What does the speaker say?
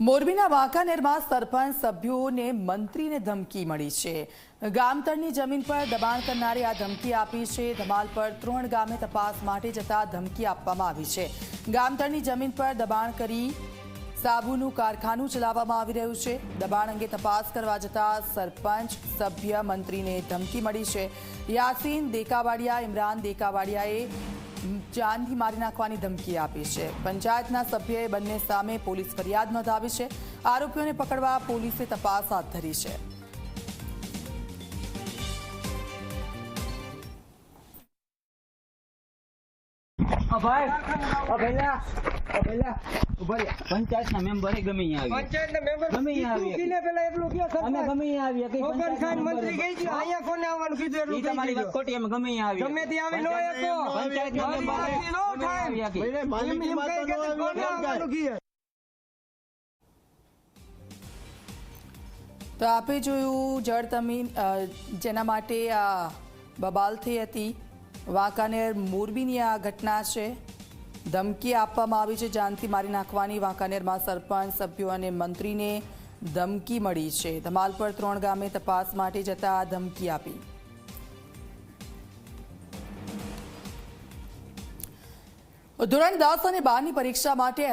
મોરબીના વાંકાનેરમાં સરપંચ સભ્યોને મંત્રીને ધમકી મળી છે। ગામતળની જમીન પર દબાણ કરનારે આ ધમકી આપી છે। ધમાલ પર 3 ગામે તપાસ માટે જતા ધમકી આપવામાં આવી છે। ગામતળની જમીન પર દબાણ કરી સાબુનું કારખાનું ચલાવવામાં આવી રહ્યું છે। દબાણ અંગે તપાસ કરવા જતા સરપંચ સભ્ય મંત્રીને ધમકી મળી છે। યાસીન દેકાવાડિયા, ઇમરાન દેકાવાડિયાએ જાનથી મારી નાખવાની ધમકી આપી છે। પંચાયતના સભ્યએ બંને સામે પોલીસ ફરિયાદ નોંધાવી છે। આરોપીઓને પકડવા પોલીસે તપાસ હાથ ધરી છે। પંચાયતના મેમ્બરે ગમે તો આપે જોયું જળ જમીન જેના માટે આ બબાલ થઈ હતી। વાંકાનેર મોરબીની આ ઘટના છે। ધમકી આપવામાં આવી છે જાનથી મારી નાખવાની। વાંકાનેરમાં સરપંચ સભ્યો અને મંત્રીને ધમકી મળી છે। ધમાલ પર 3 ગામે તપાસ માટે જતા ધમકી આપી। ધોરણ 10 અને 12ની પરીક્ષા માટે